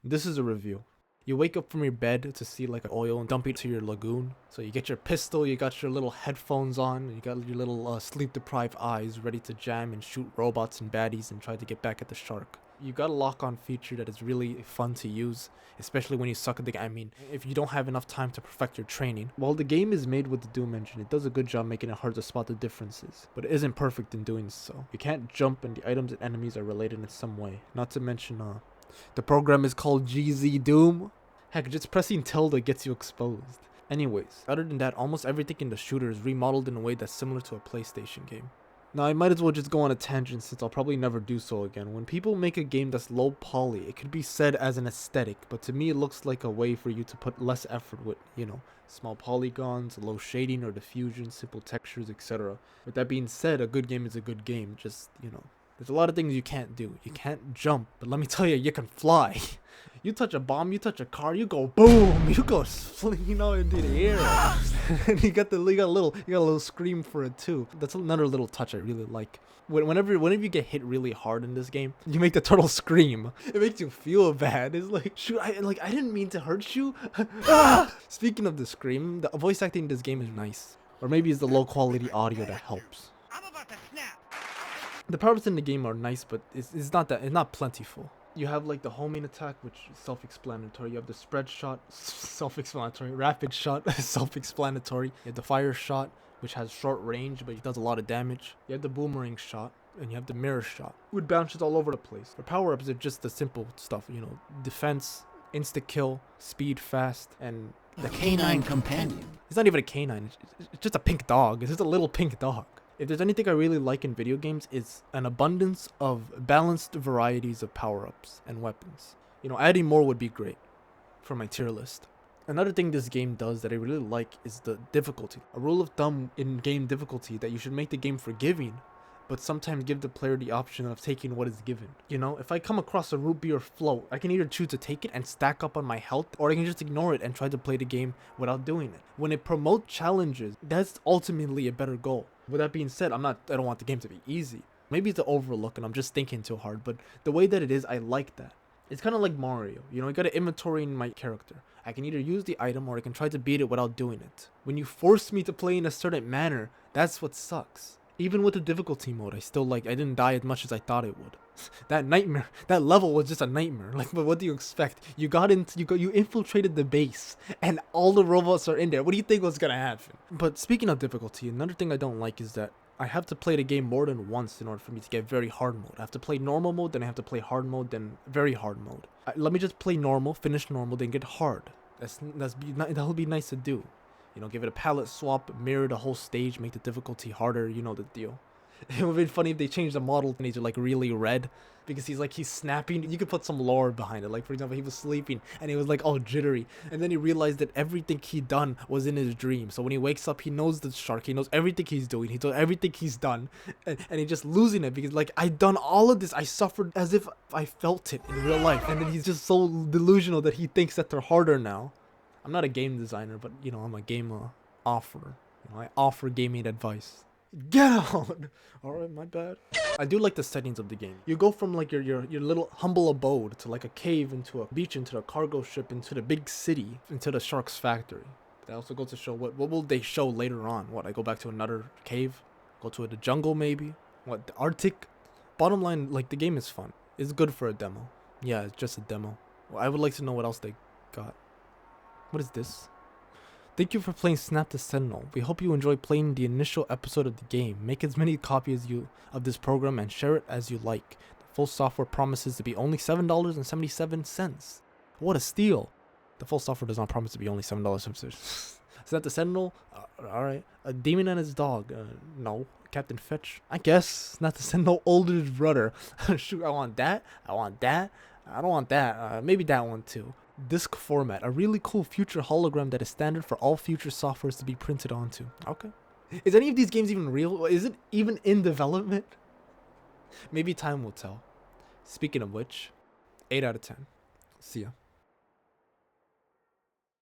This is a review. You wake up from your bed to see like oil and dump it to your lagoon. So you get your pistol, you got your little headphones on, you got your little sleep-deprived eyes ready to jam and shoot robots and baddies and try to get back at the shark. You got a lock-on feature that is really fun to use, especially when you suck at the game. I mean, if you don't have enough time to perfect your training. While the game is made with the Doom engine, it does a good job making it hard to spot the differences, but it isn't perfect in doing so. You can't jump and the items and enemies are related in some way. Not to mention, the program is called GZ Doom. Heck, just pressing tilde gets you exposed. Anyways, other than that, almost everything in the shooter is remodeled in a way that's similar to a PlayStation game. Now, I might as well just go on a tangent since I'll probably never do so again. When people make a game that's low poly, it could be said as an aesthetic, but to me it looks like a way for you to put less effort with, small polygons, low shading or diffusion, simple textures, etc. With that being said, a good game is a good game, just, there's a lot of things you can't do. You can't jump, but let me tell you, you can fly. You touch a bomb, you touch a car, you go boom, you go into the air. And you got a little scream for it too. That's another little touch I really like. Whenever you get hit really hard in this game, you make the turtle scream. It makes you feel bad. It's like, shoot, I didn't mean to hurt you. Speaking of the scream, the voice acting in this game is nice. Or maybe it's the low quality audio that helps. The powers in the game are nice, but it's not plentiful. You have like the homing attack, which is self-explanatory. You have the spread shot, self-explanatory. Rapid shot, self-explanatory. You have the fire shot, which has short range, but it does a lot of damage. You have the boomerang shot, and you have the mirror shot, which bounces all over the place. The power-ups are just the simple stuff, defense, insta-kill, speed fast, and the canine companion. It's not even a canine, it's just a pink dog. It's just a little pink dog. If there's anything I really like in video games, it's an abundance of balanced varieties of power-ups and weapons. Adding more would be great for my tier list. Another thing this game does that I really like is the difficulty. A rule of thumb in game difficulty that you should make the game forgiving, but sometimes give the player the option of taking what is given. If I come across a root beer float, I can either choose to take it and stack up on my health, or I can just ignore it and try to play the game without doing it. When it promotes challenges, that's ultimately a better goal. With that being said, I don't want the game to be easy. Maybe it's an overlook and I'm just thinking too hard, but the way that it is, I like that. It's kind of like Mario. I got an inventory in my character. I can either use the item or I can try to beat it without doing it. When you force me to play in a certain manner, that's what sucks. Even with the difficulty mode, I didn't die as much as I thought it would. That nightmare, that level was just a nightmare. But what do you expect? You infiltrated the base, and all the robots are in there. What do you think was gonna happen? But speaking of difficulty, another thing I don't like is that I have to play the game more than once in order for me to get very hard mode. I have to play normal mode, then I have to play hard mode, then very hard mode. Let me just play normal, finish normal, then get hard. That'll be nice to do. Give it a palette swap, mirror the whole stage, make the difficulty harder, the deal. It would be funny if they changed the model and he's like really red because he's snapping. You could put some lore behind it. Like, for example, he was sleeping and he was like all jittery, and then he realized that everything he'd done was in his dream. So when he wakes up, he knows the shark, he knows everything he's doing, he knows everything he's done, and he's just losing it because I done all of this, I suffered as if I felt it in real life, and then he's just so delusional that he thinks that they're harder now. I'm not a game designer, but I'm a game offerer. I offer gaming advice. Get out! Alright, my bad. I do like the settings of the game. You go from like your little humble abode to like a cave, into a beach, into a cargo ship, into the big city, into the shark's factory. That also goes to show what will they show later on? What, I go back to another cave? Go to the jungle maybe? What, the Arctic? Bottom line, the game is fun. It's good for a demo. Yeah, it's just a demo. Well, I would like to know what else they got. What is this? Thank you for playing Snap the Sentinel. We hope you enjoy playing the initial episode of the game. Make as many copies of this program and share it as you like. The full software promises to be only $7.77. What a steal! The full software does not promise to be only $7.77. Snap the Sentinel? Alright. A demon and his dog? No. Captain Fetch? I guess. Snap the Sentinel, older brother. Shoot, I want that. I want that. I don't want that. Maybe that one too. Disc format, a really cool future hologram that is standard for all future softwares to be printed onto. Okay. Is any of these games even real? Is it even in development? Maybe time will tell. Speaking of which, 8 out of 10. See ya.